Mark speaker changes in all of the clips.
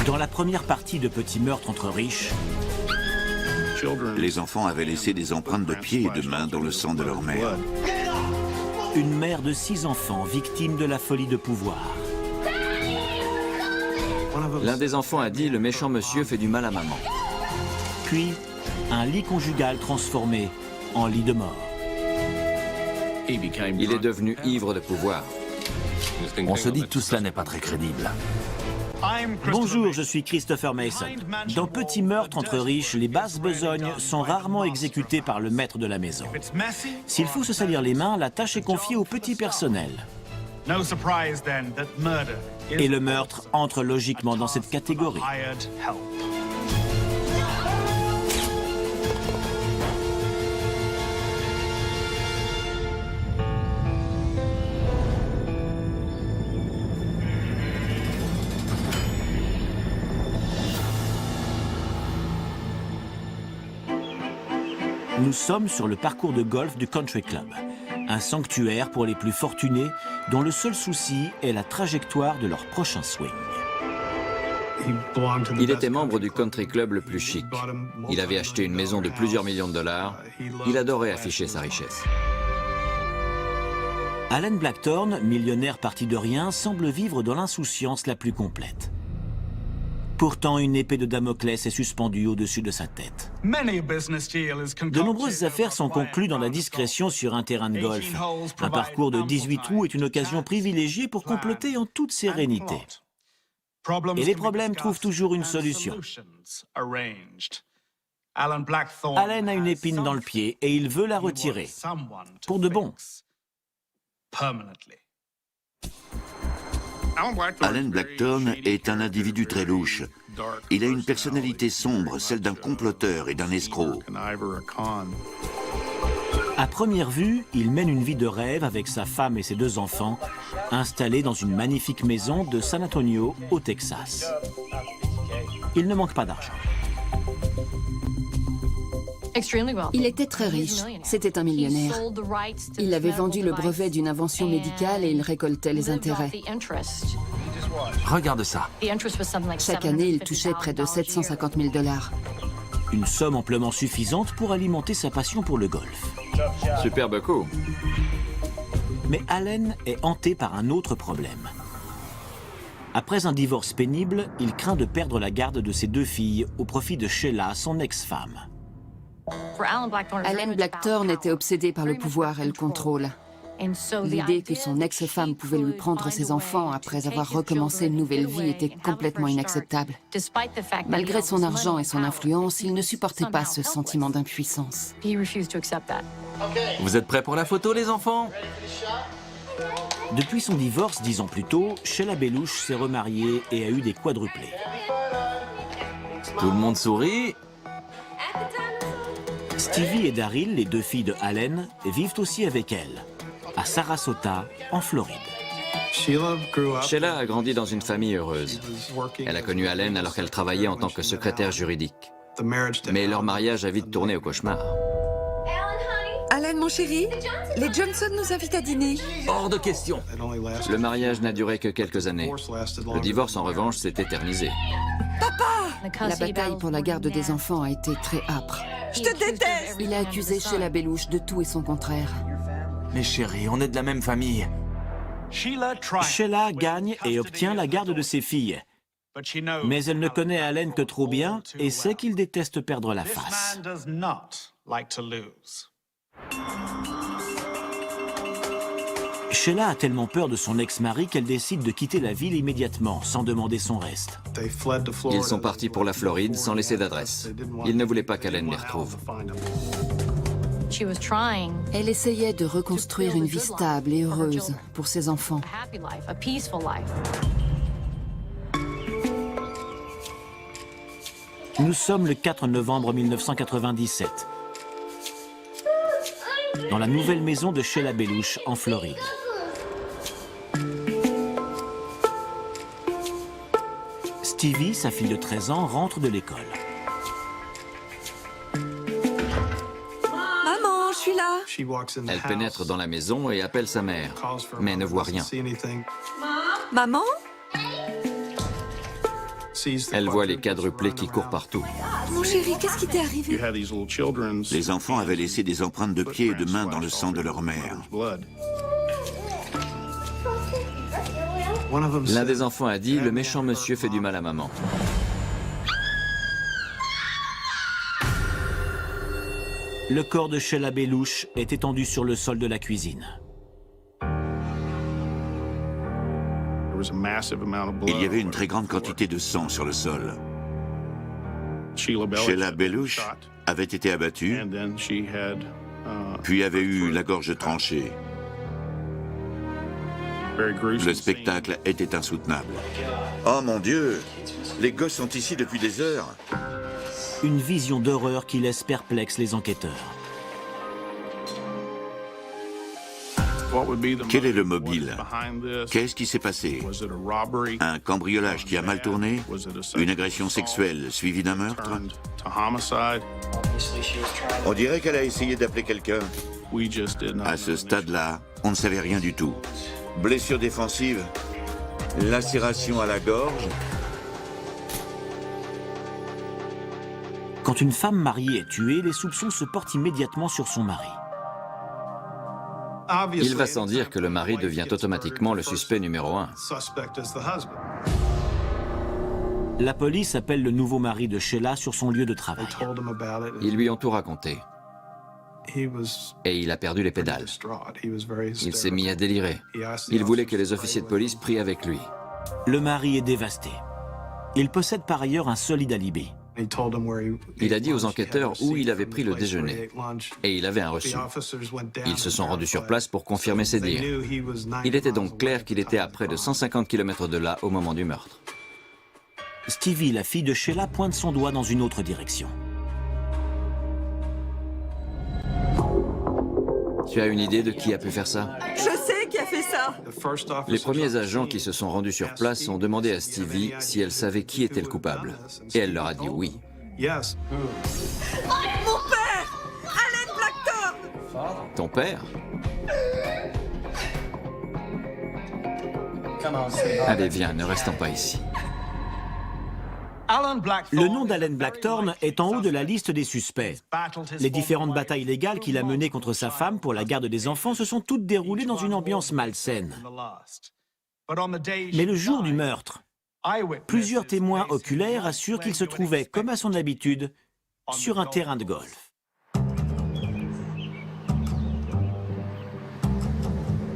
Speaker 1: Dans la première partie de Petit meurtre entre riches,
Speaker 2: Les enfants avaient laissé des empreintes de pieds et de mains dans le sang de leur mère.
Speaker 1: une mère de 6 enfants victime de la folie de pouvoir.
Speaker 3: L'un des enfants a dit « Le méchant monsieur fait du mal à maman ».
Speaker 1: Puis, un lit conjugal transformé en lit de mort.
Speaker 3: Il est devenu ivre de pouvoir.
Speaker 4: On se dit que tout cela n'est pas très crédible.
Speaker 1: Bonjour, je suis Christopher Mason. Dans Petit meurtre entre riches, les basses besognes sont rarement exécutées par le maître de la maison. S'il faut se salir les mains, la tâche est confiée au petit personnel. Et le meurtre entre logiquement dans cette catégorie. Nous sommes sur le parcours de golf du Country Club, un sanctuaire pour les plus fortunés dont le seul souci est la trajectoire de leur prochain swing.
Speaker 3: Il était membre du country club le plus chic. Il avait acheté une maison de plusieurs millions de dollars. Il adorait afficher sa richesse.
Speaker 1: Alan Blackthorne, millionnaire parti de rien, semble vivre dans l'insouciance la plus complète. Pourtant, une épée de Damoclès est suspendue au-dessus de sa tête. De nombreuses affaires sont conclues dans la discrétion sur un terrain de golf. Un parcours de 18 trous est une occasion privilégiée pour comploter en toute sérénité. Et les problèmes trouvent toujours une solution. Allen a une épine dans le pied et il veut la retirer. Pour de bon.
Speaker 2: Alan Blackthorne est un individu très louche. Il a une personnalité sombre, celle d'un comploteur et d'un escroc.
Speaker 1: À première vue, il mène une vie de rêve avec sa femme et ses 2 enfants, installés dans une magnifique maison de San Antonio, au Texas. Il ne manque pas d'argent.
Speaker 5: Il était très riche, c'était un millionnaire. Il avait vendu le brevet d'une invention médicale et il récoltait les intérêts.
Speaker 4: Regarde ça.
Speaker 5: Chaque année, il touchait près de 750 000 $.
Speaker 1: Une somme amplement suffisante pour alimenter sa passion pour le golf.
Speaker 3: Superbe coup.
Speaker 1: Mais Allen est hanté par un autre problème. Après un divorce pénible, il craint de perdre la garde de ses 2 filles au profit de Sheila, son ex-femme.
Speaker 5: Alan Blackthorne était obsédé par le pouvoir et le contrôle. L'idée que son ex-femme pouvait lui prendre ses enfants après avoir recommencé une nouvelle vie était complètement inacceptable. Malgré son argent et son influence, il ne supportait pas ce sentiment d'impuissance.
Speaker 4: Vous êtes prêts pour la photo, les enfants?
Speaker 1: Depuis son divorce 10 ans plus tôt, Sheila Belush s'est remariée et a eu des quadruplés.
Speaker 4: Tout le monde sourit.
Speaker 1: Stevie et Daryl, les 2 filles de Allen, vivent aussi avec elle, à Sarasota, en Floride.
Speaker 3: Sheila a grandi dans une famille heureuse. Elle a connu Allen alors qu'elle travaillait en tant que secrétaire juridique. Mais leur mariage a vite tourné au cauchemar.
Speaker 6: Alan, mon chéri, les Johnson nous invitent à dîner.
Speaker 4: Hors de question.
Speaker 3: Le mariage n'a duré que quelques années. Le divorce, en revanche, s'est éternisé.
Speaker 5: La bataille pour la garde des enfants a été très âpre.
Speaker 6: Je te déteste!
Speaker 5: Il a accusé Sheila Belush de tout et son contraire.
Speaker 4: Mais chérie, on est de la même famille.
Speaker 1: Sheila gagne et obtient la garde de ses filles. Mais elle ne connaît Allen que trop bien et sait qu'il déteste perdre la face. Sheila a tellement peur de son ex-mari qu'elle décide de quitter la ville immédiatement, sans demander son reste.
Speaker 3: Ils sont partis pour la Floride sans laisser d'adresse. Ils ne voulaient pas qu'Allen les retrouve.
Speaker 5: Elle essayait de reconstruire une vie stable et heureuse pour ses enfants.
Speaker 1: Nous sommes le 4 novembre 1997, dans la nouvelle maison de Sheila Belush en Floride. Stevie, sa fille de 13 ans, rentre de l'école.
Speaker 6: Maman, je suis là.
Speaker 3: Elle pénètre dans la maison et appelle sa mère, mais ne voit rien.
Speaker 6: Maman?
Speaker 3: Elle voit les quadruplés qui courent partout.
Speaker 6: Mon chéri, qu'est-ce qui t'est arrivé?
Speaker 2: Les enfants avaient laissé des empreintes de pieds et de mains dans le sang de leur mère.
Speaker 3: L'un des enfants a dit « Le méchant monsieur fait du mal à maman ».
Speaker 1: Le corps de Sheila Belush est étendu sur le sol de la cuisine.
Speaker 2: Il y avait une très grande quantité de sang sur le sol. Sheila Belush avait été abattue, puis avait eu la gorge tranchée. Le spectacle était insoutenable. Oh mon Dieu! Les gosses sont ici depuis des heures.
Speaker 1: Une vision d'horreur qui laisse perplexes les enquêteurs.
Speaker 2: Quel est le mobile? Qu'est-ce qui s'est passé? Un cambriolage qui a mal tourné? Une agression sexuelle suivie d'un meurtre? On dirait qu'elle a essayé d'appeler quelqu'un. À ce stade-là, on ne savait rien du tout. Blessure défensive, lacération à la gorge.
Speaker 1: Quand une femme mariée est tuée, les soupçons se portent immédiatement sur son mari.
Speaker 3: Il va sans dire que le mari devient automatiquement le suspect numéro 1.
Speaker 1: La police appelle le nouveau mari de Sheila sur son lieu de travail.
Speaker 3: Ils lui ont tout raconté. Et il a perdu les pédales. Il s'est mis à délirer. Il voulait que les officiers de police prient avec lui.
Speaker 1: Le mari est dévasté. Il possède par ailleurs un solide alibi.
Speaker 3: Il a dit aux enquêteurs où il avait pris le déjeuner. Et il avait un reçu. Ils se sont rendus sur place pour confirmer ses dires. Il était donc clair qu'il était à près de 150 km de là au moment du meurtre.
Speaker 1: Stevie, la fille de Sheila, pointe son doigt dans une autre direction.
Speaker 3: Tu as une idée de qui a pu faire ça?
Speaker 6: Je sais qui a fait ça.
Speaker 3: Les premiers agents qui se sont rendus sur place ont demandé à Stevie si elle savait qui était le coupable. Et elle leur a dit oui.
Speaker 6: Mon père! Alan Blackthorne!
Speaker 3: Ton père? Allez, viens, ne restons pas ici.
Speaker 1: Le nom d'Alan Blackthorne est en haut de la liste des suspects. Les différentes batailles légales qu'il a menées contre sa femme pour la garde des enfants se sont toutes déroulées dans une ambiance malsaine. Mais le jour du meurtre, plusieurs témoins oculaires assurent qu'il se trouvait, comme à son habitude, sur un terrain de golf.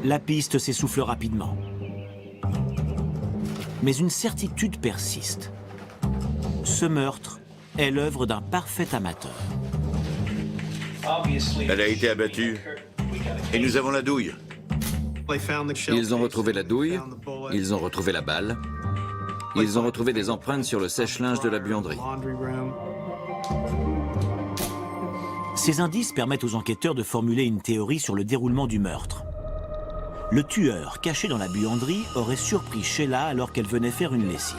Speaker 1: La piste s'essouffle rapidement. Mais une certitude persiste. Ce meurtre est l'œuvre d'un parfait amateur.
Speaker 2: Elle a été abattue. Et nous avons la douille.
Speaker 3: Ils ont retrouvé la douille, ils ont retrouvé la balle, ils ont retrouvé des empreintes sur le sèche-linge de la buanderie.
Speaker 1: Ces indices permettent aux enquêteurs de formuler une théorie sur le déroulement du meurtre. Le tueur, caché dans la buanderie, aurait surpris Sheila alors qu'elle venait faire une lessive.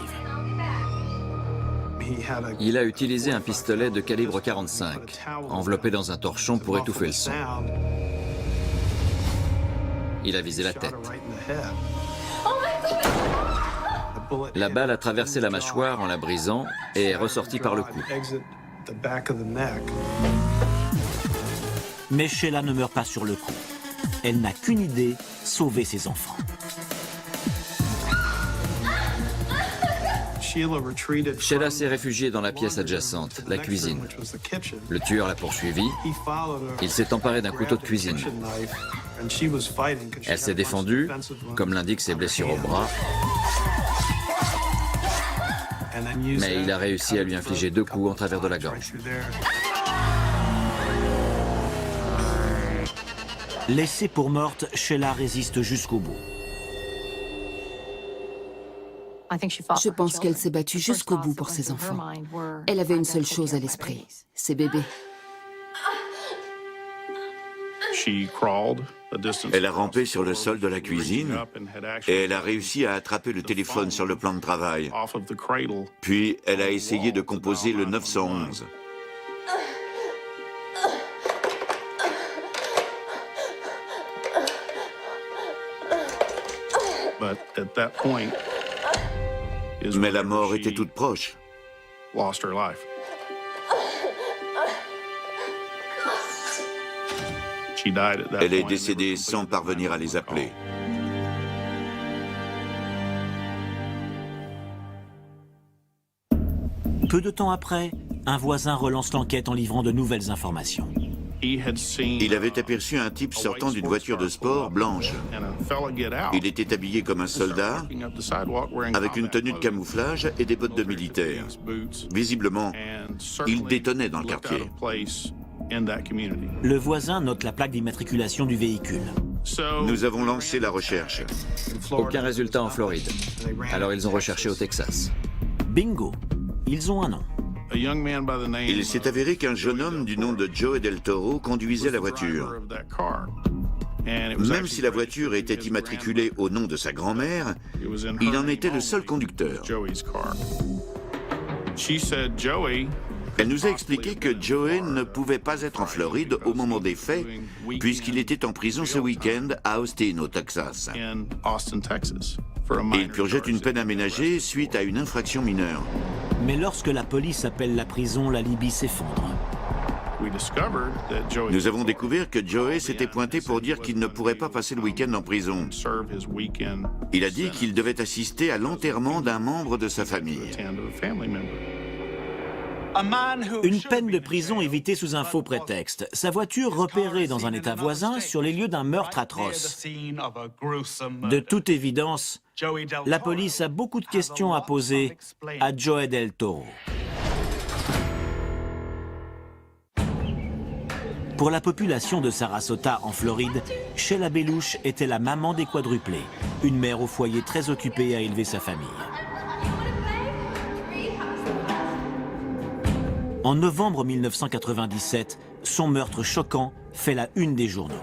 Speaker 3: Il a utilisé un pistolet de calibre 45, enveloppé dans un torchon pour étouffer le son. Il a visé la tête. La balle a traversé la mâchoire en la brisant et est ressortie par le cou.
Speaker 1: Mais Sheila ne meurt pas sur le coup. Elle n'a qu'une idée, sauver ses enfants.
Speaker 3: Sheila s'est réfugiée dans la pièce adjacente, la cuisine. Le tueur l'a poursuivie. Il s'est emparé d'un couteau de cuisine. Elle s'est défendue, comme l'indiquent ses blessures au bras. Mais il a réussi à lui infliger 2 coups en travers de la gorge.
Speaker 1: Laissée pour morte, Sheila résiste jusqu'au bout.
Speaker 5: Je pense qu'elle s'est battue jusqu'au bout pour ses enfants. Elle avait une seule chose à l'esprit, ses bébés.
Speaker 2: Elle a rampé sur le sol de la cuisine et elle a réussi à attraper le téléphone sur le plan de travail. Puis elle a essayé de composer le 911. Mais la mort était toute proche. Elle est décédée sans parvenir à les appeler.
Speaker 1: Peu de temps après, un voisin relance l'enquête en livrant de nouvelles informations.
Speaker 2: Il avait aperçu un type sortant d'une voiture de sport blanche. Il était habillé comme un soldat, avec une tenue de camouflage et des bottes de militaire. Visiblement, il détonnait dans le quartier.
Speaker 1: Le voisin note la plaque d'immatriculation du véhicule.
Speaker 2: Nous avons lancé la recherche.
Speaker 3: Aucun résultat en Floride. Alors ils ont recherché au Texas.
Speaker 1: Bingo! Ils ont un nom.
Speaker 2: Il s'est avéré qu'un jeune homme du nom de Joey Del Toro conduisait la voiture. Même si la voiture était immatriculée au nom de sa grand-mère, il en était le seul conducteur. Elle nous a expliqué que Joey ne pouvait pas être en Floride au moment des faits, puisqu'il était en prison ce week-end à Austin, au Texas. Il purgeait une peine aménagée suite à une infraction mineure.
Speaker 1: Mais lorsque la police appelle la prison, la Libye s'effondre.
Speaker 2: Nous avons découvert que Joey s'était pointé pour dire qu'il ne pourrait pas passer le week-end en prison. Il a dit qu'il devait assister à l'enterrement d'un membre de sa famille.
Speaker 1: Une peine de prison évitée sous un faux prétexte. Sa voiture repérée dans un état voisin sur les lieux d'un meurtre atroce. De toute évidence, la police a beaucoup de questions à poser à Joey Del Toro. Pour la population de Sarasota, en Floride, Sheila Belush était la maman des quadruplés, une mère au foyer très occupée à élever sa famille. En novembre 1997, son meurtre choquant fait la une des journaux.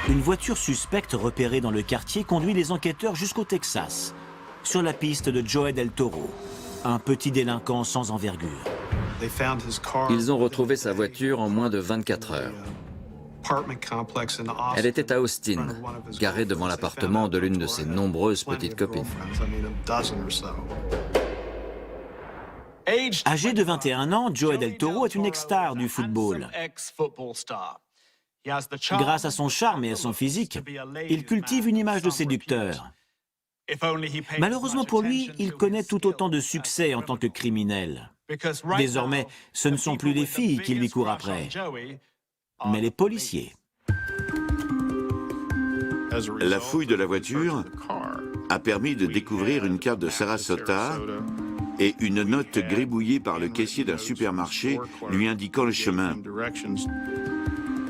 Speaker 1: Une voiture suspecte repérée dans le quartier conduit les enquêteurs jusqu'au Texas, sur la piste de Joey Del Toro, un petit délinquant sans envergure.
Speaker 3: Ils ont retrouvé sa voiture en moins de 24 heures. Elle était à Austin, garée devant l'appartement de l'une de ses nombreuses petites copines.
Speaker 1: Âgé de 21 ans, Joey Del Toro est une ex-star du football. Grâce à son charme et à son physique, il cultive une image de séducteur. Malheureusement pour lui, il connaît tout autant de succès en tant que criminel. Désormais, ce ne sont plus les filles qui lui courent après, mais les policiers.
Speaker 2: La fouille de la voiture a permis de découvrir une carte de Sarasota et une note gribouillée par le caissier d'un supermarché lui indiquant le chemin.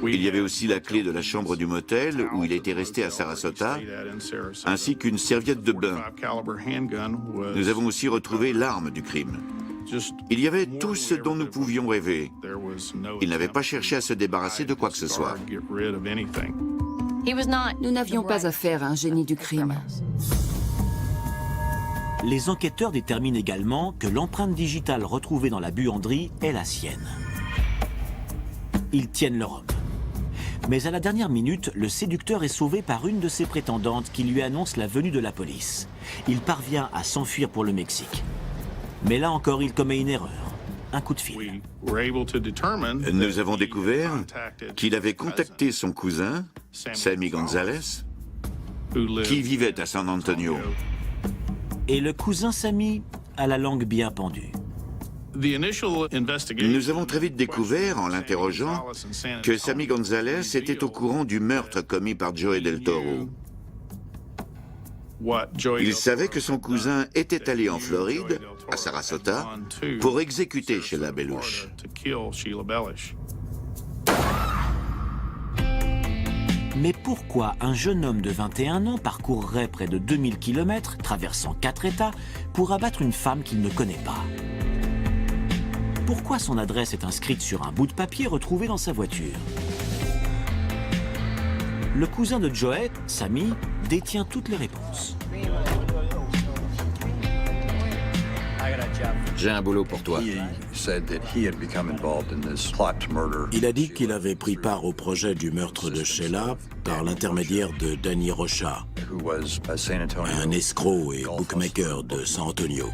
Speaker 2: Il y avait aussi la clé de la chambre du motel où il était resté à Sarasota, ainsi qu'une serviette de bain. Nous avons aussi retrouvé l'arme du crime. Il y avait tout ce dont nous pouvions rêver. Il n'avait pas cherché à se débarrasser de quoi que ce soit.
Speaker 5: Nous n'avions pas affaire à un génie du crime.
Speaker 1: Les enquêteurs déterminent également que l'empreinte digitale retrouvée dans la buanderie est la sienne. Ils tiennent leur homme. Mais à la dernière minute, le séducteur est sauvé par une de ses prétendantes qui lui annonce la venue de la police. Il parvient à s'enfuir pour le Mexique. Mais là encore, il commet une erreur. Un coup de fil.
Speaker 2: Nous avons découvert qu'il avait contacté son cousin, Sammy Gonzalez, qui vivait à San Antonio.
Speaker 1: Et le cousin Sammy a la langue bien pendue.
Speaker 2: Nous avons très vite découvert, en l'interrogeant, que Sammy Gonzalez était au courant du meurtre commis par Joey Del Toro. Il savait que son cousin était allé en Floride, à Sarasota, pour exécuter Sheila Belush.
Speaker 1: Mais pourquoi un jeune homme de 21 ans parcourrait près de 2000 km, traversant 4 États, pour abattre une femme qu'il ne connaît pas? Pourquoi son adresse est inscrite sur un bout de papier retrouvé dans sa voiture? Le cousin de Joey, Sammy, détient toutes les réponses.
Speaker 3: J'ai un boulot pour toi.
Speaker 7: Il a dit qu'il avait pris part au projet du meurtre de Sheila par l'intermédiaire de Danny Rocha, un escroc et bookmaker de San Antonio.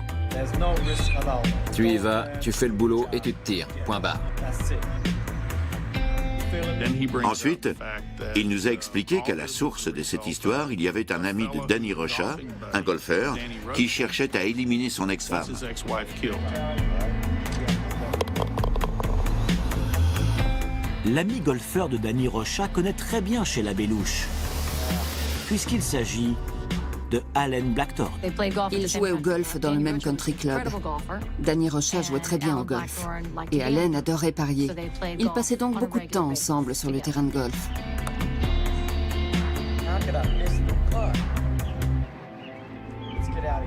Speaker 3: Tu y vas, tu fais le boulot et tu te tires. Point barre.
Speaker 2: Ensuite, il nous a expliqué qu'à la source de cette histoire, il y avait un ami de Danny Rocha, un golfeur, qui cherchait à éliminer son ex-femme.
Speaker 1: L'ami golfeur de Danny Rocha connaît très bien Sheila Belush, puisqu'il s'agit de Allen Blackthorne.
Speaker 5: Ils jouaient au golf dans le même country club. Danny Rocha jouait très bien au golf. Et Allen adorait parier. Ils passaient donc beaucoup de temps ensemble sur le terrain de golf.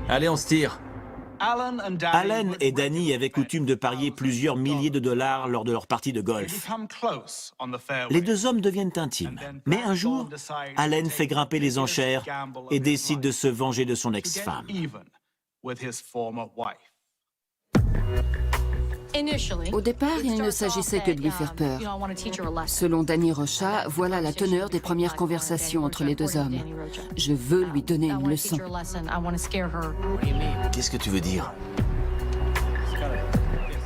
Speaker 4: Allez, on se tire.
Speaker 1: Allen et Danny avaient coutume de parier plusieurs milliers de dollars lors de leur partie de golf. Les deux hommes deviennent intimes. Mais un jour, Allen fait grimper les enchères et décide de se venger de son ex-femme.
Speaker 5: Au départ, il ne s'agissait que de lui faire peur. Selon Danny Rocha, voilà la teneur des premières conversations entre les deux hommes. Je veux lui donner une leçon.
Speaker 4: Qu'est-ce que tu veux dire?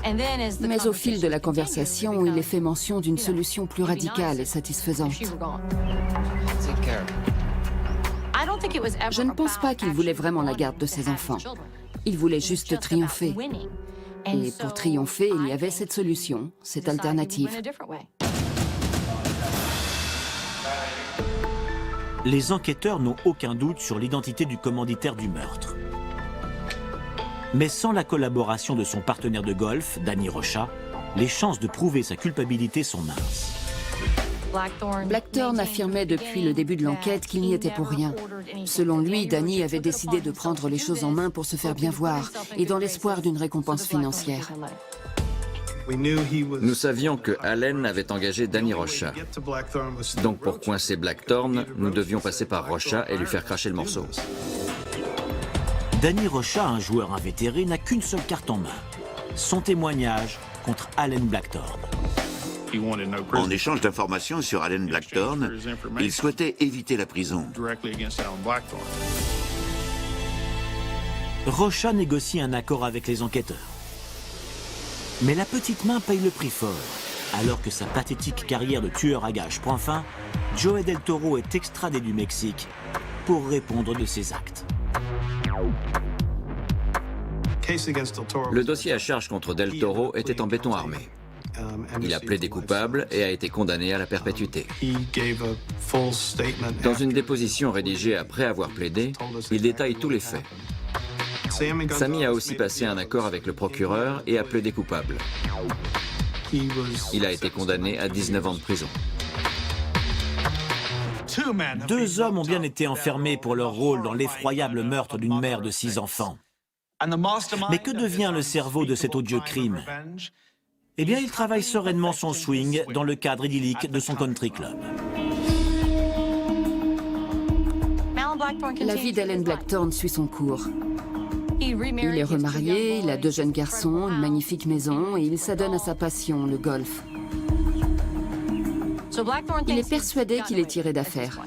Speaker 5: Mais au fil de la conversation, il est fait mention d'une solution plus radicale et satisfaisante. Je ne pense pas qu'il voulait vraiment la garde de ses enfants. Il voulait juste triompher. Et pour triompher, il y avait cette solution, cette alternative.
Speaker 1: Les enquêteurs n'ont aucun doute sur l'identité du commanditaire du meurtre. Mais sans la collaboration de son partenaire de golf, Danny Rocha, les chances de prouver sa culpabilité sont minces.
Speaker 5: Blackthorne affirmait depuis le début de l'enquête qu'il n'y était pour rien. Selon lui, Danny avait décidé de prendre les choses en main pour se faire bien voir et dans l'espoir d'une récompense financière.
Speaker 3: Nous savions que Allen avait engagé Danny Rocha. Donc pour coincer Blackthorne, nous devions passer par Rocha et lui faire cracher le morceau.
Speaker 1: Danny Rocha, un joueur invétéré, n'a qu'une seule carte en main. Son témoignage contre Allen Blackthorne.
Speaker 2: En échange d'informations sur Allen Blackthorne, il souhaitait éviter la prison.
Speaker 1: Rocha négocie un accord avec les enquêteurs. Mais la petite main paye le prix fort. Alors que sa pathétique carrière de tueur à gages prend fin, Joey Del Toro est extradé du Mexique pour répondre de ses actes.
Speaker 3: Le dossier à charge contre Del Toro était en béton armé. Il a plaidé coupable et a été condamné à la perpétuité. Dans une déposition rédigée après avoir plaidé, il détaille tous les faits. Sammy a aussi passé un accord avec le procureur et a plaidé coupable. Il a été condamné à 19 ans de prison.
Speaker 1: Deux hommes ont bien été enfermés pour leur rôle dans l'effroyable meurtre d'une mère de 6 enfants. Mais que devient le cerveau de cet odieux crime ? Eh bien, il travaille sereinement son swing dans le cadre idyllique de son country club.
Speaker 5: La vie d'Allen Blackthorne suit son cours. Il est remarié, il a 2 jeunes garçons, une magnifique maison et il s'adonne à sa passion, le golf. Il est persuadé qu'il est tiré d'affaire.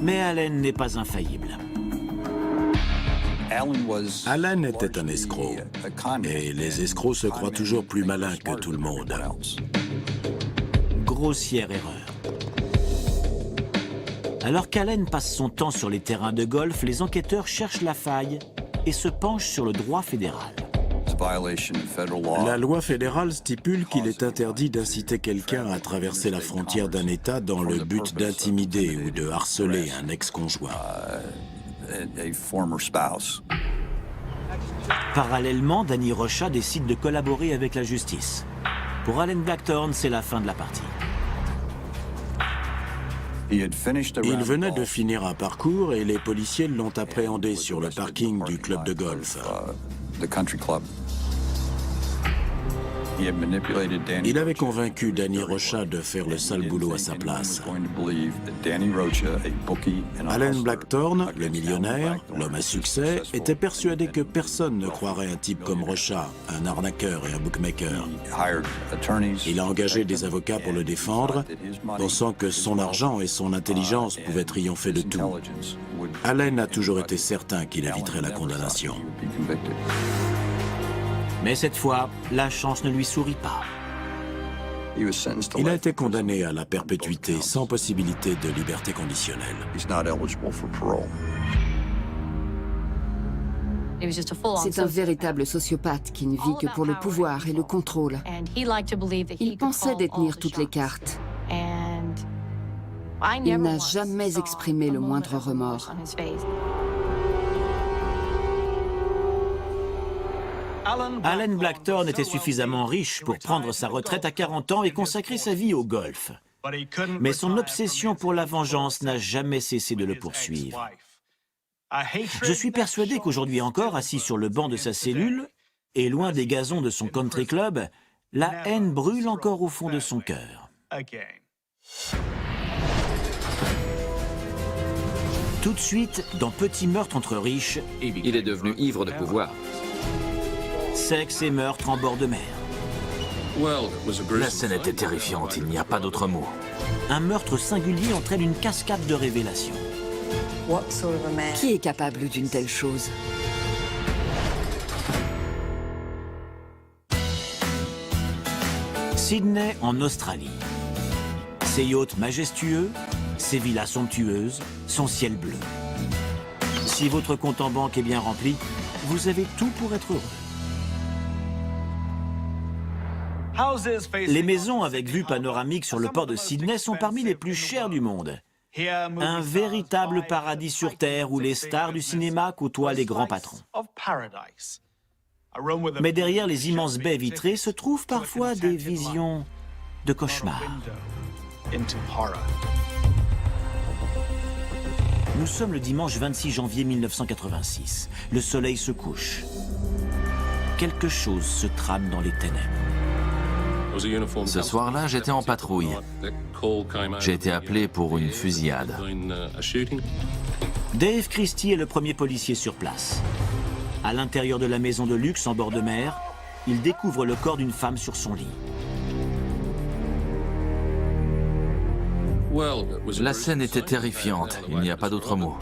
Speaker 1: Mais Allen n'est pas infaillible.
Speaker 7: Allen était un escroc, et les escrocs se croient toujours plus malins que tout le monde.
Speaker 1: Grossière erreur. Alors qu'Allen passe son temps sur les terrains de golf, les enquêteurs cherchent la faille et se penchent sur le droit fédéral.
Speaker 7: La loi fédérale stipule qu'il est interdit d'inciter quelqu'un à traverser la frontière d'un État dans le but d'intimider ou de harceler un ex-conjoint.
Speaker 1: Parallèlement, Danny Rocha décide de collaborer avec la justice. Pour Allen Blackthorne, c'est la fin de la partie.
Speaker 7: Il venait de finir un parcours et les policiers l'ont appréhendé sur le parking du club de golf. Il avait convaincu Danny Rocha de faire le sale boulot à sa place. Alan Blackthorne, le millionnaire, l'homme à succès, était persuadé que personne ne croirait un type comme Rocha, un arnaqueur et un bookmaker. Il a engagé des avocats pour le défendre, pensant que son argent et son intelligence pouvaient triompher de tout. Allen a toujours été certain qu'il éviterait la condamnation.
Speaker 1: Mais cette fois, la chance ne lui sourit pas.
Speaker 7: Il a été condamné à la perpétuité sans possibilité de liberté conditionnelle.
Speaker 5: C'est un véritable sociopathe qui ne vit que pour le pouvoir et le contrôle. Il pensait détenir toutes les cartes. Il n'a jamais exprimé le moindre remords.
Speaker 1: Alan Blackthorne était suffisamment riche pour prendre sa retraite à 40 ans et consacrer sa vie au golf. Mais son obsession pour la vengeance n'a jamais cessé de le poursuivre. Je suis persuadé qu'aujourd'hui encore, assis sur le banc de sa cellule, et loin des gazons de son country club, la haine brûle encore au fond de son cœur. Tout de suite, dans Petit meurtre entre riches,
Speaker 3: Il est devenu ivre de pouvoir.
Speaker 1: sexe et meurtre en bord de mer.
Speaker 4: La scène était terrifiante, il n'y a pas d'autre mot.
Speaker 1: Un meurtre singulier entraîne une cascade de révélations.
Speaker 5: Qui est capable d'une telle chose?
Speaker 1: Sydney en Australie. Ses yachts majestueux, ses villas somptueuses, son ciel bleu. Si votre compte en banque est bien rempli, vous avez tout pour être heureux. Les maisons avec vue panoramique sur le port de Sydney sont parmi les plus chères du monde. Un véritable paradis sur Terre où les stars du cinéma côtoient les grands patrons. Mais derrière les immenses baies vitrées se trouvent parfois des visions de cauchemars. Nous sommes le dimanche 26 janvier 1986. Le soleil se couche. Quelque chose se trame dans les ténèbres.
Speaker 4: Ce soir-là, j'étais en patrouille. J'ai été appelé pour une fusillade.
Speaker 1: Dave Christie est le premier policier sur place. À l'intérieur de la maison de luxe en bord de mer, il découvre le corps d'une femme sur son lit.
Speaker 4: La scène était terrifiante, il n'y a pas d'autre mot.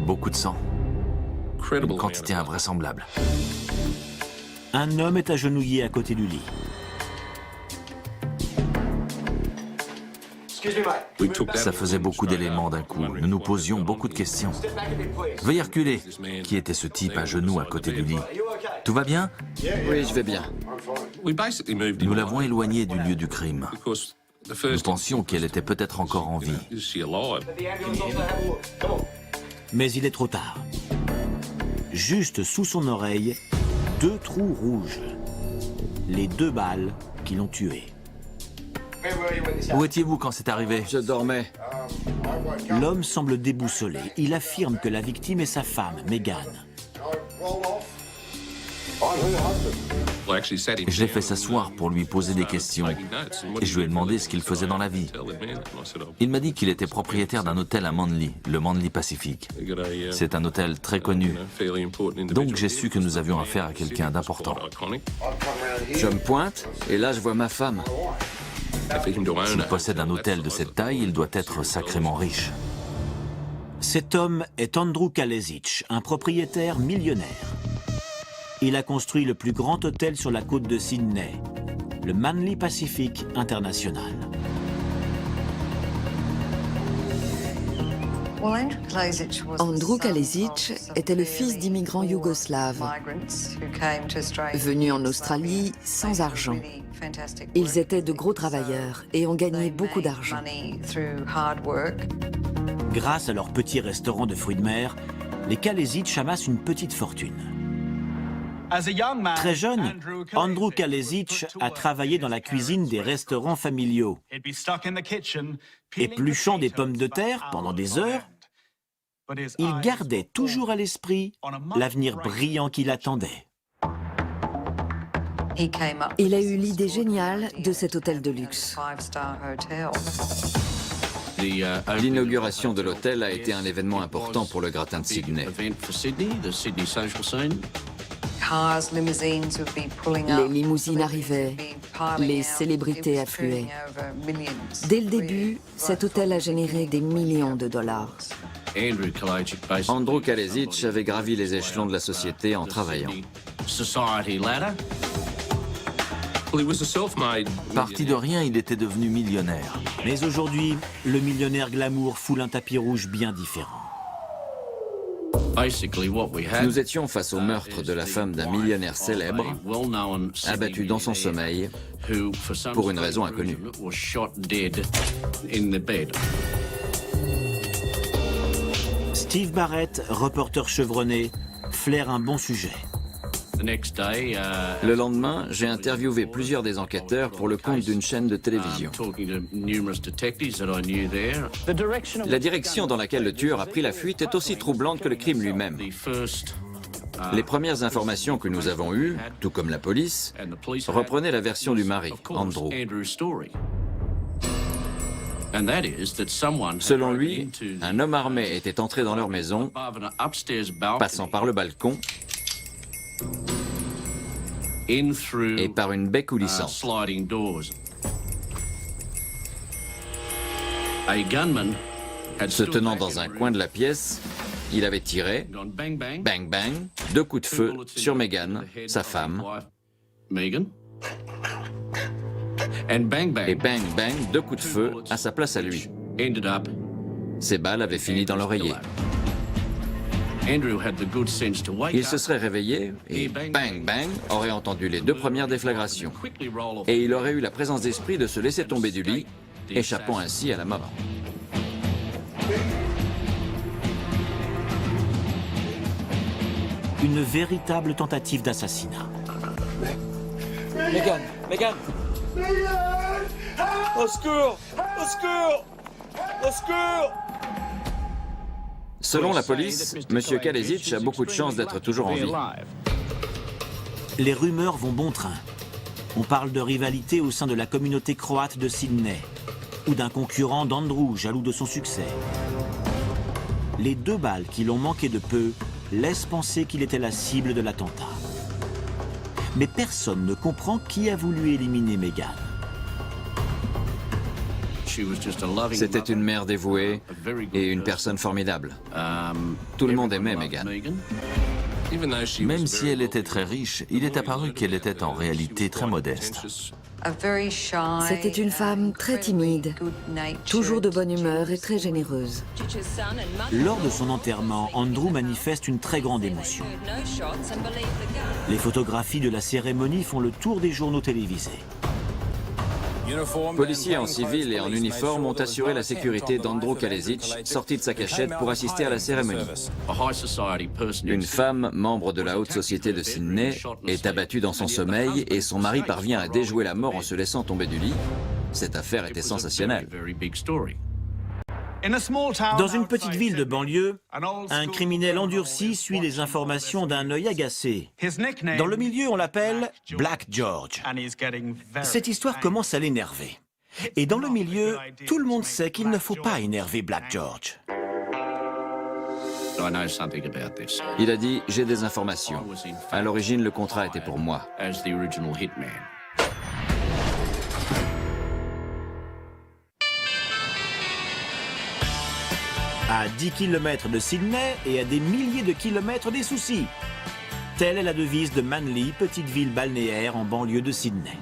Speaker 4: Beaucoup de sang. Une quantité invraisemblable.
Speaker 1: Un homme est agenouillé à côté du lit.
Speaker 4: Ça faisait beaucoup d'éléments d'un coup. Nous nous posions beaucoup de questions. Veuillez reculer. Qui était ce type à genoux à côté du lit? Tout va bien?
Speaker 3: Oui, je vais bien.
Speaker 4: Nous l'avons éloignée du lieu du crime. Nous pensions qu'elle était peut-être encore en vie.
Speaker 1: Mais il est trop tard. Juste sous son oreille, 2 trous rouges. Les 2 balles qui l'ont tué.
Speaker 4: Où étiez-vous quand c'est arrivé?
Speaker 3: Je dormais.
Speaker 1: L'homme semble déboussolé. Il affirme que la victime est sa femme, Megan.
Speaker 4: Je l'ai fait s'asseoir pour lui poser des questions et je lui ai demandé ce qu'il faisait dans la vie. Il m'a dit qu'il était propriétaire d'un hôtel à Manly, le Manly Pacific. C'est un hôtel très connu. Donc j'ai su que nous avions affaire à quelqu'un d'important.
Speaker 3: Je me pointe et là je vois ma femme.
Speaker 4: S'il possède un hôtel de cette taille, il doit être sacrément riche.
Speaker 1: Cet homme est Andrew Kalesic, un propriétaire millionnaire. Il a construit le plus grand hôtel sur la côte de Sydney, le Manly Pacific International.
Speaker 6: Andrew Kalesic était le fils d'immigrants yougoslaves, venus en Australie sans argent. Ils étaient de gros travailleurs et ont gagné beaucoup d'argent.
Speaker 1: Grâce à leur petit restaurant de fruits de mer, les Kalesic amassent une petite fortune. Très jeune, Andrew Kalesic a travaillé dans la cuisine des restaurants familiaux, épluchant des pommes de terre pendant des heures. Il gardait toujours à l'esprit l'avenir brillant qui l'attendait.
Speaker 6: Il a eu l'idée géniale de cet hôtel de luxe.
Speaker 3: L'inauguration de l'hôtel a été un événement important pour le gratin de Sydney.
Speaker 6: Les limousines arrivaient, les célébrités affluaient. Dès le début, cet hôtel a généré des millions de dollars.
Speaker 3: Andrew Kalesic avait gravi les échelons de la société en travaillant.
Speaker 4: Parti de rien, il était devenu millionnaire.
Speaker 1: Mais aujourd'hui, le millionnaire glamour foule un tapis rouge bien différent.
Speaker 3: Nous étions face au meurtre de la femme d'un millionnaire célèbre, abattu dans son sommeil, pour une raison inconnue.
Speaker 1: Steve Barrett, reporter chevronné, flaire un bon sujet.
Speaker 3: Le lendemain, j'ai interviewé plusieurs des enquêteurs pour le compte d'une chaîne de télévision. La direction dans laquelle le tueur a pris la fuite est aussi troublante que le crime lui-même. Les premières informations que nous avons eues, tout comme la police, reprenaient la version du mari, Andrew. Selon lui, un homme armé était entré dans leur maison, passant par le balcon et par une baie coulissante. Se tenant dans un coin de la pièce, il avait tiré, bang bang, 2 coups de feu sur Megan, sa femme, et bang bang, 2 coups de feu à sa place à lui. Ces balles avaient fini dans l'oreiller. Il se serait réveillé et bang bang aurait entendu les 2 premières déflagrations. Et il aurait eu la présence d'esprit de se laisser tomber du lit, échappant ainsi à la mort.
Speaker 1: Une véritable tentative d'assassinat.
Speaker 3: Megan, Megan! Au secours! Au secours! Au secours! Selon la police, M. Kalesic a beaucoup de chances d'être toujours en vie.
Speaker 1: Les rumeurs vont bon train. On parle de rivalité au sein de la communauté croate de Sydney, ou d'un concurrent d'Andrew, jaloux de son succès. Les 2 balles qui l'ont manqué de peu laissent penser qu'il était la cible de l'attentat. Mais personne ne comprend qui a voulu éliminer Megan.
Speaker 3: C'était une mère dévouée et une personne formidable. Tout le monde aimait Megan.
Speaker 4: Même si elle était très riche, il est apparu qu'elle était en réalité très modeste.
Speaker 6: C'était une femme très timide, toujours de bonne humeur et très généreuse.
Speaker 1: Lors de son enterrement, Andrew manifeste une très grande émotion. Les photographies de la cérémonie font le tour des journaux télévisés.
Speaker 3: Policiers en civil et en uniforme ont assuré la sécurité d'Andrew Kalesic, sorti de sa cachette pour assister à la cérémonie. Une femme, membre de la haute société de Sydney, est abattue dans son sommeil et son mari parvient à déjouer la mort en se laissant tomber du lit. Cette affaire était sensationnelle.
Speaker 1: Dans une petite ville de banlieue, un criminel endurci suit les informations d'un œil agacé. Dans le milieu, on l'appelle Black George. Cette histoire commence à l'énerver. Et dans le milieu, tout le monde sait qu'il ne faut pas énerver Black George.
Speaker 3: Il a dit « J'ai des informations ». À l'origine, le contrat était pour moi.
Speaker 1: À 10 km de Sydney et à des milliers de kilomètres des soucis. Telle est la devise de Manly, petite ville balnéaire en banlieue de Sydney.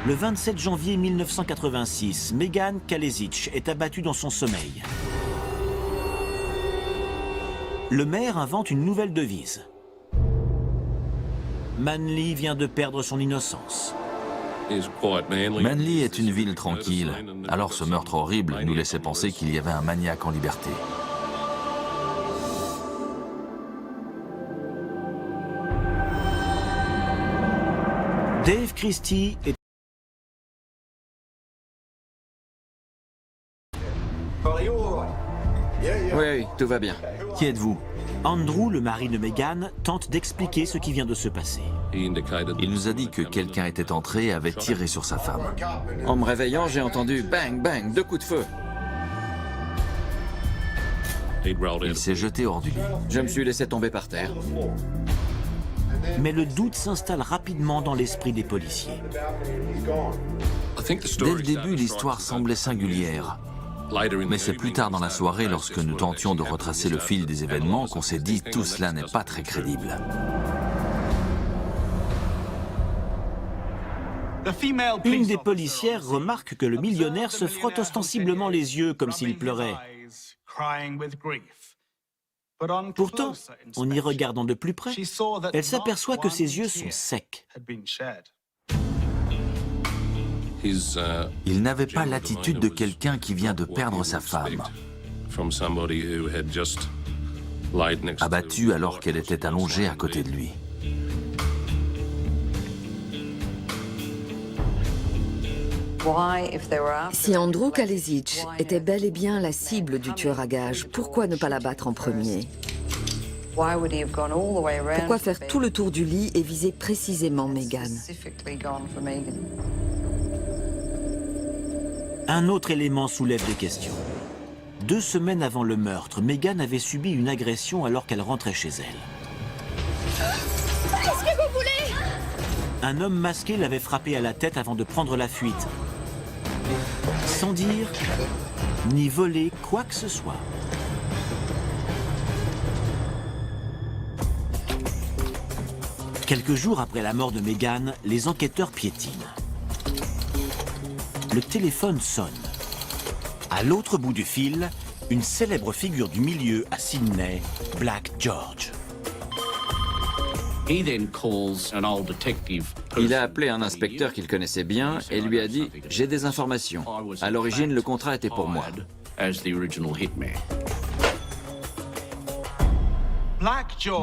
Speaker 1: Le 27 janvier 1986, Megan Kalesic est abattue dans son sommeil. Le maire invente une nouvelle devise. Manly vient de perdre son innocence.
Speaker 4: Manly est une ville tranquille, alors ce meurtre horrible nous laissait penser qu'il y avait un maniaque en liberté.
Speaker 1: Dave Christie est...
Speaker 3: Oui, tout va bien.
Speaker 4: Qui êtes-vous?
Speaker 1: Andrew, le mari de Megan, tente d'expliquer ce qui vient de se passer.
Speaker 4: Il nous a dit que quelqu'un était entré et avait tiré sur sa femme.
Speaker 3: En me réveillant, j'ai entendu bang, bang, 2 coups de feu.
Speaker 4: Il s'est jeté hors du lit.
Speaker 3: Je me suis laissé tomber par terre.
Speaker 1: Mais le doute s'installe rapidement dans l'esprit des policiers.
Speaker 4: Dès le début, l'histoire semblait singulière. Mais c'est plus tard dans la soirée, lorsque nous tentions de retracer le fil des événements, qu'on s'est dit tout cela n'est pas très crédible.
Speaker 1: Une des policières remarque que le millionnaire se frotte ostensiblement les yeux comme s'il pleurait. Pourtant, en y regardant de plus près, elle s'aperçoit que ses yeux sont secs.
Speaker 4: Il n'avait pas l'attitude de quelqu'un qui vient de perdre sa femme, abattu alors qu'elle était allongée à côté de lui.
Speaker 6: Si Andrew Kalesic était bel et bien la cible du tueur à gages, pourquoi ne pas l'abattre en premier? Pourquoi faire tout le tour du lit et viser précisément Megan?
Speaker 1: Un autre élément soulève des questions. 2 semaines avant le meurtre, Megan avait subi une agression alors qu'elle rentrait chez elle.
Speaker 8: Qu'est-ce que vous voulez?
Speaker 1: Un homme masqué l'avait frappée à la tête avant de prendre la fuite, sans dire ni voler quoi que ce soit. Quelques jours après la mort de Megan, les enquêteurs piétinent. Le téléphone sonne. À l'autre bout du fil, une célèbre figure du milieu à Sydney, Black George.
Speaker 3: Il a appelé un inspecteur qu'il connaissait bien et lui a dit « J'ai des informations. À l'origine, le contrat était pour moi. »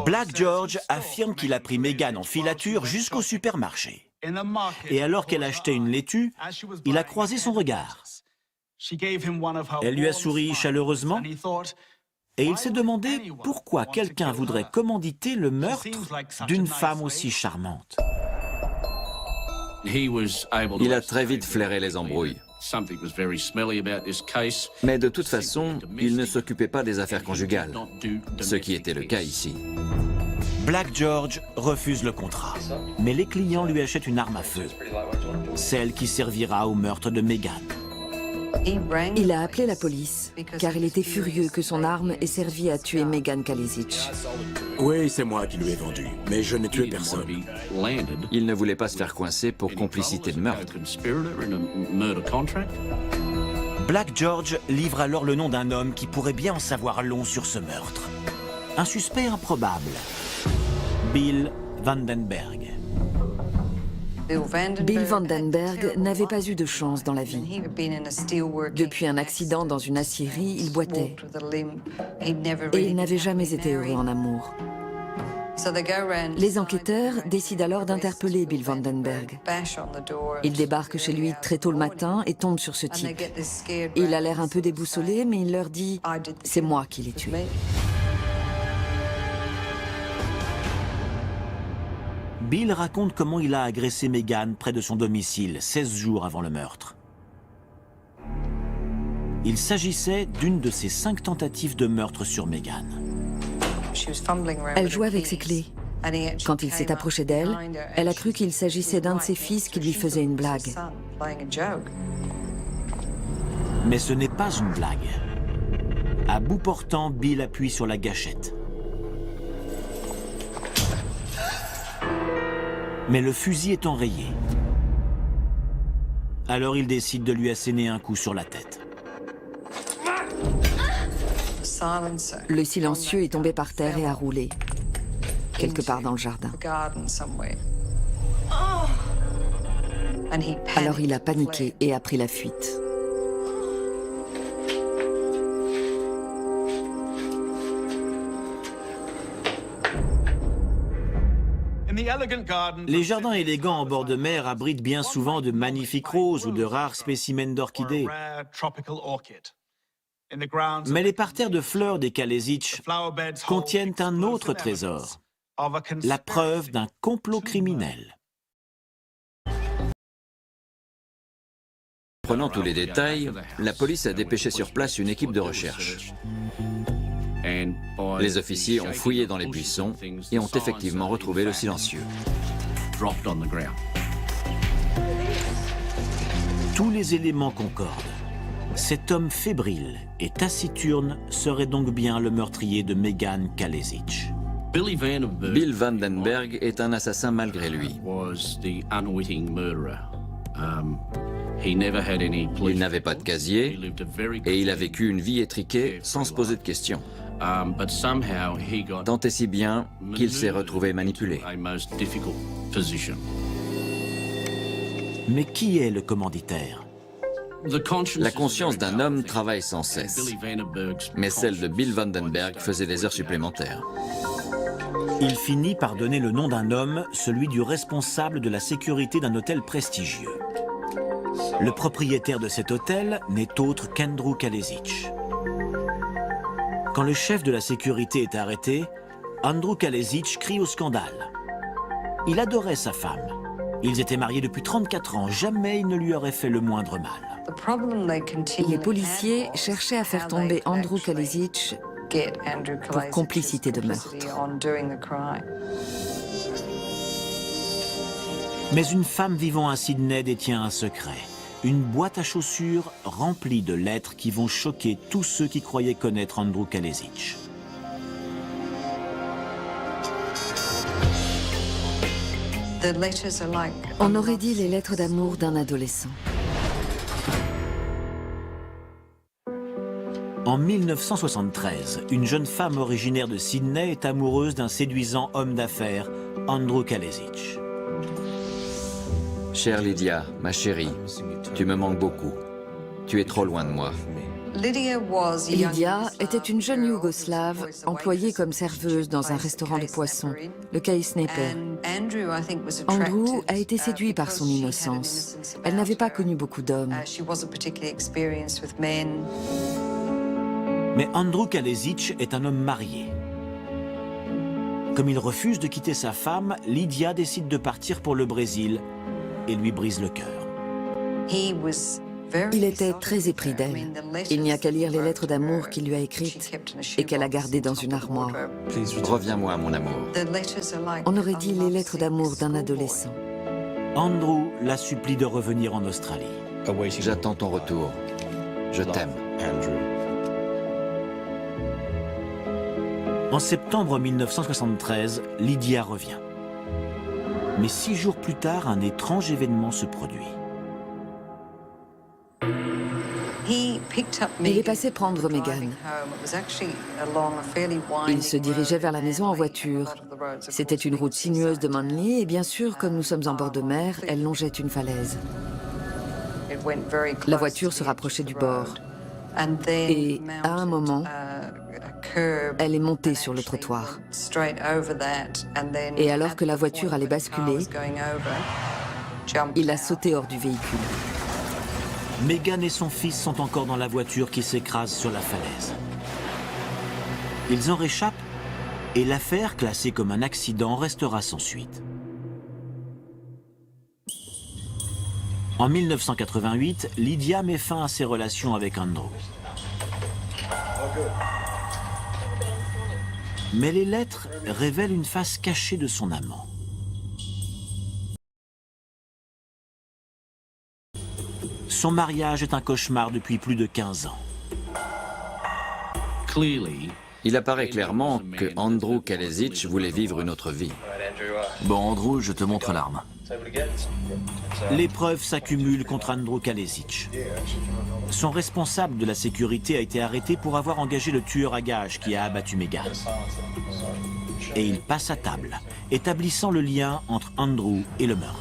Speaker 1: Black George affirme qu'il a pris Megan en filature jusqu'au supermarché. Et alors qu'elle achetait une laitue, il a croisé son regard. Elle lui a souri chaleureusement et il s'est demandé pourquoi quelqu'un voudrait commanditer le meurtre d'une femme aussi charmante.
Speaker 3: Il a très vite flairé les embrouilles. Mais de toute façon, il ne s'occupait pas des affaires conjugales, ce qui était le cas ici.
Speaker 1: Black George refuse le contrat, mais les clients lui achètent une arme à feu, celle qui servira au meurtre de Megan.
Speaker 6: Il a appelé la police, car il était furieux que son arme ait servi à tuer Megan Kalesic.
Speaker 7: Oui, c'est moi qui lui ai vendu, mais je n'ai tué personne.
Speaker 3: Il ne voulait pas se faire coincer pour complicité de meurtre.
Speaker 1: Black George livre alors le nom d'un homme qui pourrait bien en savoir long sur ce meurtre. Un suspect improbable, Bill Vandenberg.
Speaker 6: Bill Vandenberg n'avait pas eu de chance dans la vie. Depuis un accident dans une aciérie, il boitait. Et il n'avait jamais été heureux en amour. Les enquêteurs décident alors d'interpeller Bill Vandenberg. Ils débarquent chez lui très tôt le matin et tombent sur ce type. Il a l'air un peu déboussolé, mais il leur dit « C'est moi qui l'ai tué ».
Speaker 1: Bill raconte comment il a agressé Megan près de son domicile 16 jours avant le meurtre. Il s'agissait d'une de ses 5 tentatives de meurtre sur Megan.
Speaker 6: Elle jouait avec ses clés. Quand il s'est approché d'elle, elle a cru qu'il s'agissait d'un de ses fils qui lui faisait une blague.
Speaker 1: Mais ce n'est pas une blague. À bout portant, Bill appuie sur la gâchette. Mais le fusil est enrayé. Alors il décide de lui asséner un coup sur la tête.
Speaker 6: Le silencieux est tombé par terre et a roulé, quelque part dans le jardin. Alors il a paniqué et a pris la fuite.
Speaker 1: Les jardins élégants en bord de mer abritent bien souvent de magnifiques roses ou de rares spécimens d'orchidées. Mais les parterres de fleurs des Kalesic contiennent un autre trésor, la preuve d'un complot criminel.
Speaker 3: Prenant tous les détails, la police a dépêché sur place une équipe de recherche. Les officiers ont fouillé dans les buissons et ont effectivement retrouvé le silencieux.
Speaker 1: Tous les éléments concordent. Cet homme fébrile et taciturne serait donc bien le meurtrier de Megan Kalesic.
Speaker 3: Bill Vandenberg est un assassin malgré lui. Il n'avait pas de casier et il a vécu une vie étriquée sans se poser de questions. Tant et si bien qu'il s'est retrouvé manipulé.
Speaker 1: Mais qui est le commanditaire?
Speaker 3: La conscience d'un homme travaille sans cesse, mais celle de Bill Vandenberg faisait des heures supplémentaires.
Speaker 1: Il finit par donner le nom d'un homme, celui du responsable de la sécurité d'un hôtel prestigieux. Le propriétaire de cet hôtel n'est autre qu'Andrew Kalesic. Quand le chef de la sécurité est arrêté, Andrew Kalesic crie au scandale. Il adorait sa femme. Ils étaient mariés depuis 34 ans, jamais il ne lui aurait fait le moindre mal.
Speaker 6: Les policiers cherchaient à faire tomber Andrew Kalesic pour complicité de meurtre.
Speaker 1: Mais une femme vivant à Sydney détient un secret. Une boîte à chaussures remplie de lettres qui vont choquer tous ceux qui croyaient connaître Andrew Kalesic.
Speaker 6: On aurait dit les lettres d'amour d'un adolescent.
Speaker 1: En 1973, une jeune femme originaire de Sydney est amoureuse d'un séduisant homme d'affaires, Andrew Kalesic.
Speaker 3: Chère Lydia, ma chérie, tu me manques beaucoup. Tu es trop loin de moi.
Speaker 6: Lydia était une jeune Yougoslave employée comme serveuse dans un restaurant de poissons, le Cay Snaper. Andrew a été séduit par son innocence. Elle n'avait pas connu beaucoup d'hommes.
Speaker 1: Mais Andrew Kalesic est un homme marié. Comme il refuse de quitter sa femme, Lydia décide de partir pour le Brésil et lui brise le cœur.
Speaker 6: Il était très épris d'elle. Il n'y a qu'à lire les lettres d'amour qu'il lui a écrites et qu'elle a gardées dans une armoire.
Speaker 3: Reviens-moi, mon amour.
Speaker 6: On aurait dit les lettres d'amour d'un adolescent.
Speaker 1: Andrew la supplie de revenir en Australie.
Speaker 3: J'attends ton retour. Je t'aime.
Speaker 1: En septembre 1973, Lydia revient. Mais 6 jours plus tard, un étrange événement se produit.
Speaker 6: Il est passé prendre Megan. Il se dirigeait vers la maison en voiture. C'était une route sinueuse de Manly et bien sûr, comme nous sommes en bord de mer, elle longeait une falaise. La voiture se rapprochait du bord. Et à un moment, elle est montée sur le trottoir. Et alors que la voiture allait basculer, il a sauté hors du véhicule.
Speaker 1: Megan et son fils sont encore dans la voiture qui s'écrase sur la falaise. Ils en réchappent et l'affaire, classée comme un accident, restera sans suite. En 1988, Lydia met fin à ses relations avec Andrew. Mais les lettres révèlent une face cachée de son amant. Son mariage est un cauchemar depuis plus de 15 ans.
Speaker 3: Il apparaît clairement que Andrew Kalesic voulait vivre une autre vie.
Speaker 4: Bon, Andrew, je te montre l'arme.
Speaker 1: Les preuves s'accumulent contre Andrew Kalesic. Son responsable de la sécurité a été arrêté pour avoir engagé le tueur à gages qui a abattu Megan. Et il passe à table, établissant le lien entre Andrew et le meurtre.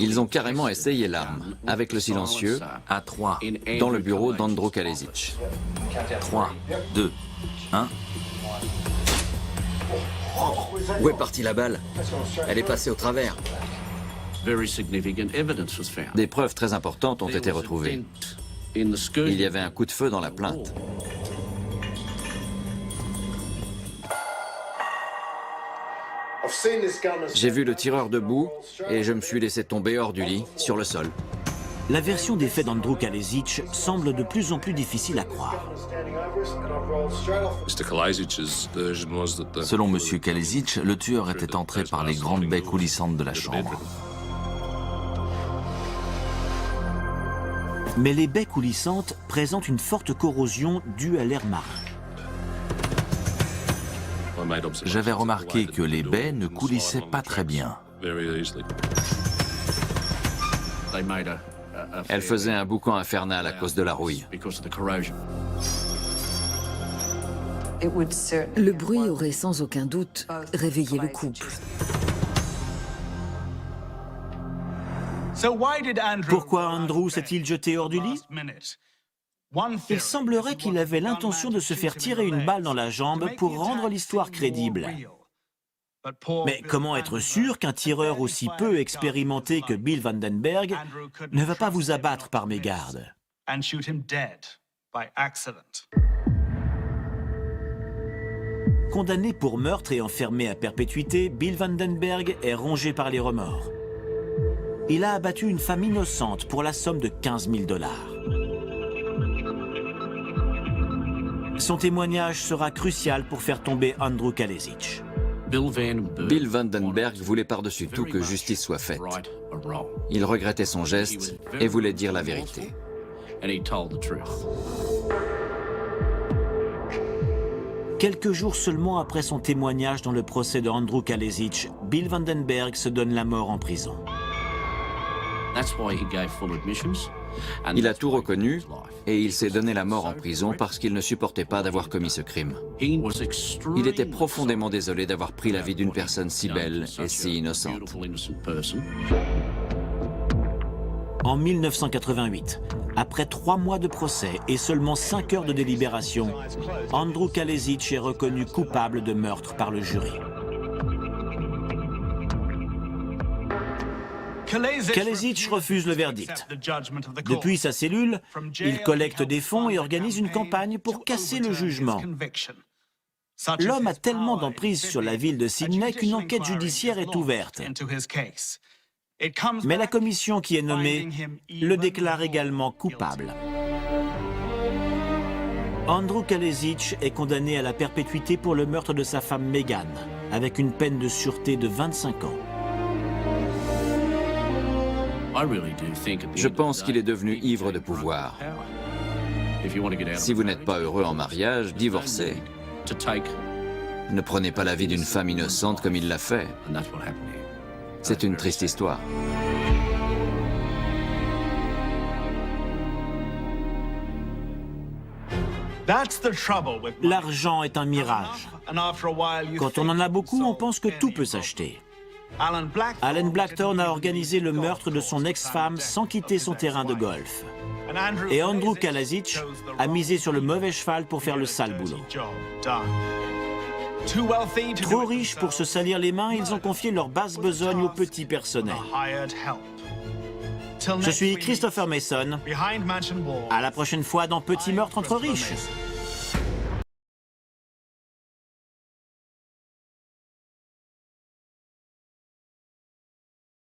Speaker 3: Ils ont carrément essayé l'arme, avec le silencieux,
Speaker 4: À 3.
Speaker 3: dans le bureau d'Andrew Kalesic.
Speaker 4: 3, 2, 1.
Speaker 3: Où est partie la balle? Elle est passée au travers. Des preuves très importantes ont été retrouvées. Il y avait un coup de feu dans la plainte. J'ai vu le tireur debout et je me suis laissé tomber hors du lit, sur le sol.
Speaker 1: La version des faits d'Andrew Kalesic semble de plus en plus difficile à croire.
Speaker 4: Selon M. Kalesic, le tueur était entré par les grandes baies coulissantes de la chambre.
Speaker 1: Mais les baies coulissantes présentent une forte corrosion due à l'air marin.
Speaker 4: J'avais remarqué que les baies ne coulissaient pas très bien.
Speaker 3: Elle faisait un boucan infernal à cause de la rouille.
Speaker 6: Le bruit aurait sans aucun doute réveillé le couple.
Speaker 1: Pourquoi Andrew s'est-il jeté hors du lit? Il semblerait qu'il avait l'intention de se faire tirer une balle dans la jambe pour rendre l'histoire crédible. Mais comment être sûr qu'un tireur aussi peu expérimenté que Bill Vandenberg ne va pas vous abattre par mégarde? Condamné pour meurtre et enfermé à perpétuité, Bill Vandenberg est rongé par les remords. Il a abattu une femme innocente pour la somme de 15 000 $. Son témoignage sera crucial pour faire tomber Andrew Kalesic.
Speaker 3: Bill Vandenberg voulait par-dessus tout que justice soit faite. Il regrettait son geste et voulait dire la vérité.
Speaker 1: Quelques jours seulement après son témoignage dans le procès de Andrew Kalesic, Bill Vandenberg se donne la mort en prison.
Speaker 3: Il a tout reconnu et il s'est donné la mort en prison parce qu'il ne supportait pas d'avoir commis ce crime. Il était profondément désolé d'avoir pris la vie d'une personne si belle et si innocente.
Speaker 1: En 1988, après 3 mois de procès et seulement 5 heures de délibération, Andrew Kalesic est reconnu coupable de meurtre par le jury. Kalesic refuse le verdict. Depuis sa cellule, il collecte des fonds et organise une campagne pour casser le jugement. L'homme a tellement d'emprise sur la ville de Sydney qu'une enquête judiciaire est ouverte. Mais la commission qui est nommée le déclare également coupable. Andrew Kalesic est condamné à la perpétuité pour le meurtre de sa femme Megan, avec une peine de sûreté de 25 ans.
Speaker 3: Je pense qu'il est devenu ivre de pouvoir. Si vous n'êtes pas heureux en mariage, divorcez. Ne prenez pas la vie d'une femme innocente comme il l'a fait. C'est une triste histoire.
Speaker 1: L'argent est un mirage. Quand on en a beaucoup, on pense que tout peut s'acheter. Alan Blackthorne a organisé le meurtre de son ex-femme sans quitter son terrain de golf. Et Andrew Kalesic a misé sur le mauvais cheval pour faire le sale boulot. Trop riches pour se salir les mains, ils ont confié leur basse besogne au petit personnel. Je suis Christopher Mason. À la prochaine fois dans Petit meurtre entre riches.